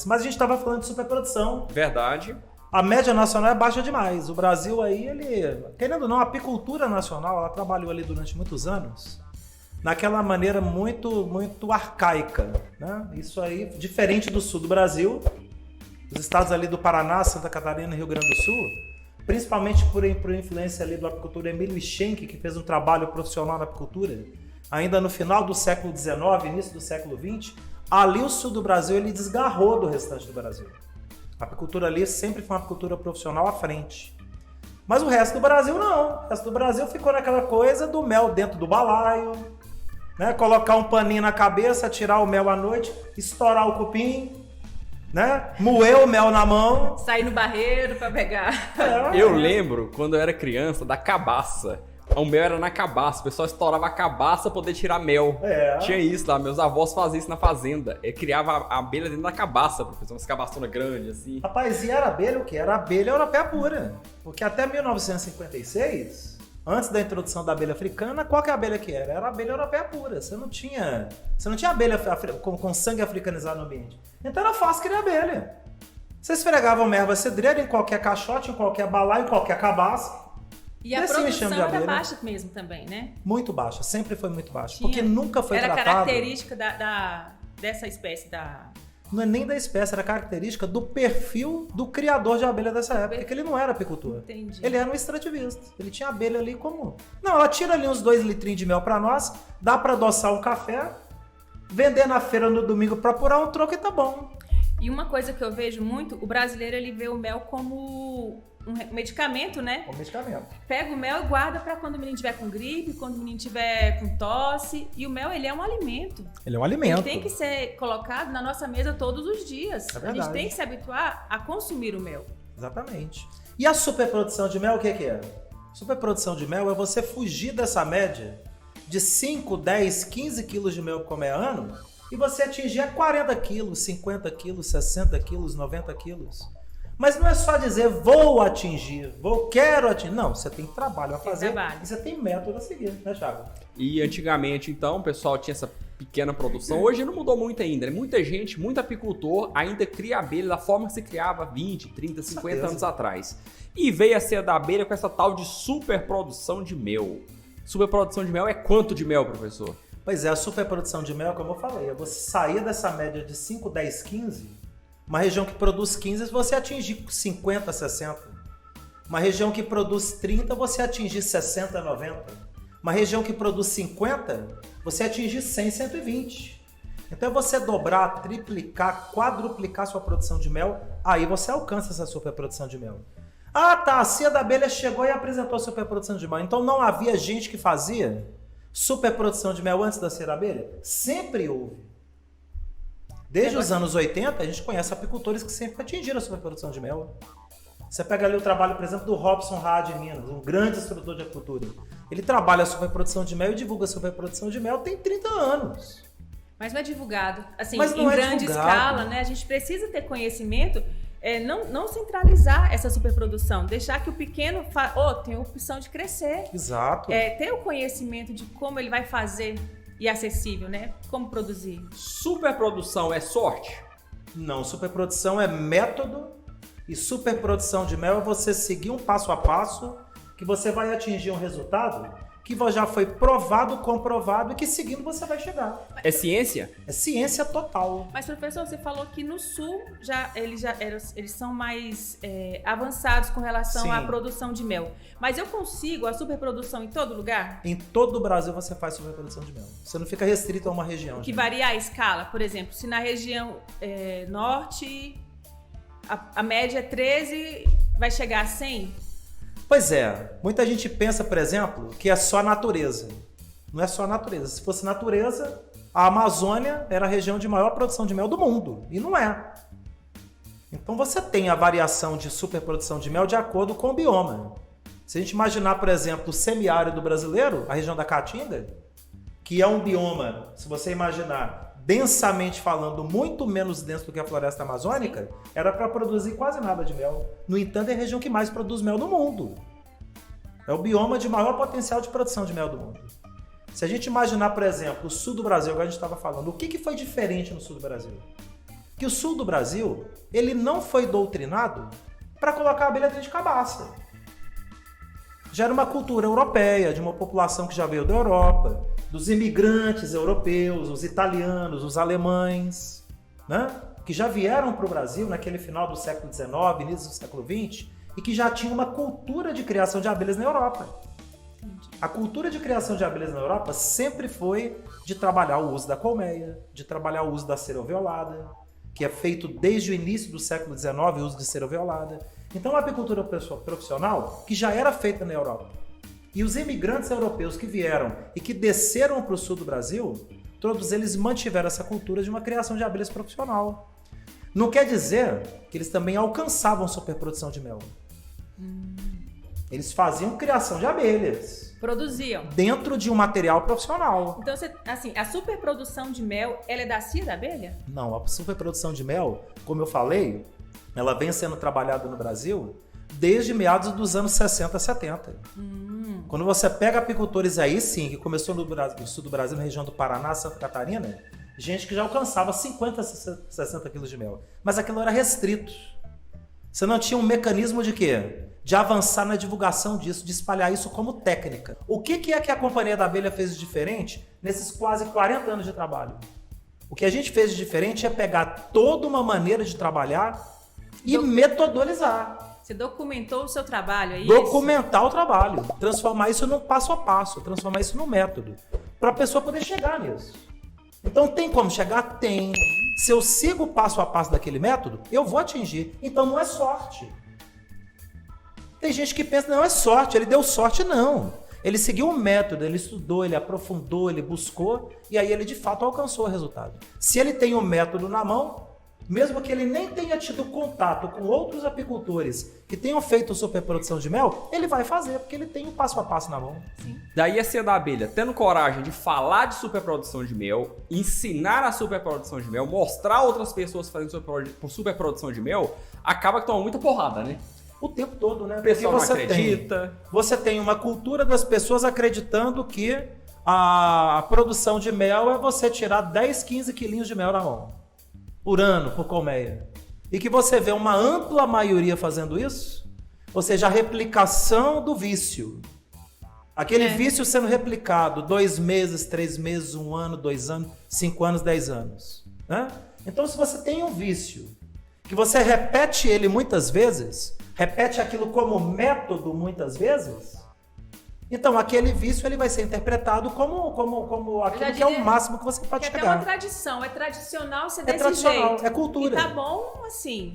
Mas a gente estava falando de superprodução. Verdade. A média nacional é baixa demais. O Brasil aí, querendo ou não, a apicultura nacional, ela trabalhou ali durante muitos anos naquela maneira muito arcaica, né? Isso aí, diferente do sul do Brasil, os estados ali do Paraná, Santa Catarina e Rio Grande do Sul, principalmente por influência ali do apicultor Emílio Schenck, que fez um trabalho profissional na apicultura, ainda no final do século XIX, início do século XX, ali o sul do Brasil ele desgarrou do restante do Brasil. A apicultura ali sempre foi uma apicultura profissional à frente. Mas o resto do Brasil não. O resto do Brasil ficou naquela coisa do mel dentro do balaio, né? Colocar um paninho na cabeça, tirar o mel à noite, estourar o cupim, né? Moer o mel na mão. Sair no barreiro pra pegar. Eu lembro, quando eu era criança, da cabaça. O mel era na cabaça, o pessoal estourava a cabaça pra poder tirar mel. Tinha isso lá, meus avós faziam isso na fazenda. Criava a abelha dentro da cabaça, pra fazer umas cabaçonas grandes assim. Rapaz, e era abelha o quê? Era abelha europeia pura. Porque até 1956, antes da introdução da abelha africana, qual que é a abelha que era? Era a abelha europeia pura. Você não tinha abelha com sangue africanizado no ambiente. Então era fácil criar abelha. Você esfregava uma erva cidreira em qualquer caixote, em qualquer balaio, em qualquer cabaça. E a produção era baixa mesmo também, né? Muito baixa, sempre foi muito baixa. Porque nunca foi tratado... Era característica dessa espécie da... Não é nem da espécie, era característica do perfil do criador de abelha dessa época, porque ele não era apicultor. Entendi. Ele era um extrativista. Ele tinha abelha ali como... Não, ela tira ali uns 2 litrinhos de mel pra nós, dá pra adoçar um café, vender na feira no domingo pra apurar um troco e tá bom. E uma coisa que eu vejo muito, o brasileiro ele vê o mel como um medicamento, né? Um medicamento. Pega o mel e guarda para quando o menino tiver com gripe, quando o menino tiver com tosse. E o mel, ele é um alimento. Ele é um alimento. Ele tem que ser colocado na nossa mesa todos os dias. É a gente tem que se habituar a consumir o mel. Exatamente. E a superprodução de mel, o que é? Superprodução de mel é você fugir dessa média de 5, 10, 15 quilos de mel por comer ano e você atingir 40 quilos, 50 quilos, 60 quilos, 90 quilos. Mas não é só dizer vou atingir, quero atingir. Não, você tem trabalho a fazer e você tem método a seguir, né, Thiago? E antigamente, então, o pessoal tinha essa pequena produção. Hoje não mudou muito ainda, né? Muita gente, muito apicultor ainda cria abelha da forma que se criava 20, 30, 50 anos atrás. E veio a ser da abelha com essa tal de superprodução de mel. Superprodução de mel é quanto de mel, professor? Pois é, a superprodução de mel, como eu falei, é você sair dessa média de 5, 10, 15... Uma região que produz 15, você atingir 50, 60. Uma região que produz 30, você atingir 60, 90. Uma região que produz 50, você atingir 100, 120. Então é você dobrar, triplicar, quadruplicar sua produção de mel, aí você alcança essa superprodução de mel. Ah, tá, a cia da abelha chegou e apresentou a superprodução de mel. Então não havia gente que fazia superprodução de mel antes da cia da abelha? Sempre houve. Desde os anos 80, a gente conhece apicultores que sempre atingiram a superprodução de mel. Você pega ali o trabalho, por exemplo, do Robson Haad em Minas, um grande instrutor de apicultura. Ele trabalha a superprodução de mel e divulga a superprodução de mel tem 30 anos. Mas não é divulgado. Assim, em grande escala, né? A gente precisa ter conhecimento, não centralizar essa superprodução, deixar que o pequeno tem a opção de crescer. Exato. Ter o conhecimento de como ele vai fazer e acessível, né? Como produzir. Superprodução é sorte? Não, superprodução é método e superprodução de mel é você seguir um passo a passo que você vai atingir um resultado que já foi provado, comprovado e que seguindo você vai chegar. É ciência? É ciência total. Mas, professor, você falou que no Sul eles são mais avançados com relação à produção de mel. Mas eu consigo a superprodução em todo lugar? Em todo o Brasil você faz superprodução de mel. Você não fica restrito a uma região. Que varia a escala. Por exemplo, se na região norte a média é 13, vai chegar a 100? Pois é, muita gente pensa, por exemplo, que é só natureza. Não é só natureza. Se fosse natureza, a Amazônia era a região de maior produção de mel do mundo. E não é. Então você tem a variação de superprodução de mel de acordo com o bioma. Se a gente imaginar, por exemplo, o semiárido brasileiro, a região da Caatinga, que é um bioma, se você imaginar, densamente falando, muito menos denso do que a floresta amazônica, era para produzir quase nada de mel. No entanto, é a região que mais produz mel no mundo. É o bioma de maior potencial de produção de mel do mundo. Se a gente imaginar, por exemplo, o sul do Brasil, agora a gente estava falando, o que foi diferente no sul do Brasil? que o sul do Brasil, ele não foi doutrinado para colocar a abelha dentro de cabaça. Já era uma cultura europeia, de uma população que já veio da Europa, dos imigrantes europeus, os italianos, os alemães, né? Que já vieram para o Brasil naquele final do século XIX, início do século XX, e que já tinham uma cultura de criação de abelhas na Europa. A cultura de criação de abelhas na Europa sempre foi de trabalhar o uso da colmeia, de trabalhar o uso da cera alveolada, que é feito desde o início do século XIX, o uso de cera alveolada. Então, uma apicultura profissional que já era feita na Europa. E os imigrantes europeus que vieram e que desceram para o sul do Brasil, todos eles mantiveram essa cultura de uma criação de abelhas profissional. Não quer dizer que eles também alcançavam superprodução de mel. Eles faziam criação de abelhas. Produziam. Dentro de um material profissional. Então, assim, a superprodução de mel, ela é da cia da abelha? Não, a superprodução de mel, como eu falei, ela vem sendo trabalhada no Brasil desde meados dos anos 60, 70. Quando você pega apicultores aí, sim, que começou no sul do Brasil, na região do Paraná, Santa Catarina, gente que já alcançava 50, 60 quilos de mel. Mas aquilo era restrito. Você não tinha um mecanismo de quê? De avançar na divulgação disso, de espalhar isso como técnica. O que é que a Companhia da Abelha fez de diferente nesses quase 40 anos de trabalho? O que a gente fez de diferente é pegar toda uma maneira de trabalhar e metodolizar. Você documentou o seu trabalho, é isso? Documentar o trabalho. Transformar isso num passo a passo, transformar isso num método. Para a pessoa poder chegar nisso. Então tem como chegar? Tem. Se eu sigo o passo a passo daquele método, eu vou atingir. Então não é sorte. Tem gente que pensa, não, é sorte, ele deu sorte, não. Ele seguiu o método, ele estudou, ele aprofundou, ele buscou, e aí ele de fato alcançou o resultado. Se ele tem o método na mão, mesmo que ele nem tenha tido contato com outros apicultores que tenham feito superprodução de mel, ele vai fazer, porque ele tem o passo a passo na mão. Sim. Daí a cia da abelha, tendo coragem de falar de superprodução de mel, ensinar a superprodução de mel, mostrar outras pessoas fazendo superprodução de mel, acaba que toma muita porrada, né? O tempo todo, né? O pessoal porque não acredita. Você tem uma cultura das pessoas acreditando que a produção de mel é você tirar 10, 15 quilinhos de mel na mão. Por ano, por colmeia. E que você vê uma ampla maioria fazendo isso, ou seja, a replicação do vício. Aquele vício sendo replicado 2 meses, 3 meses, 1 ano, 2 anos, 5 anos, 10 anos. Né? Então, se você tem um vício, que você repete ele muitas vezes, repete aquilo como método muitas vezes, então aquele vício ele vai ser interpretado como aquilo que é o máximo que você pode chegar. É uma tradição, é tradicional ser desse tradicional, jeito. é cultura. E tá bom, assim,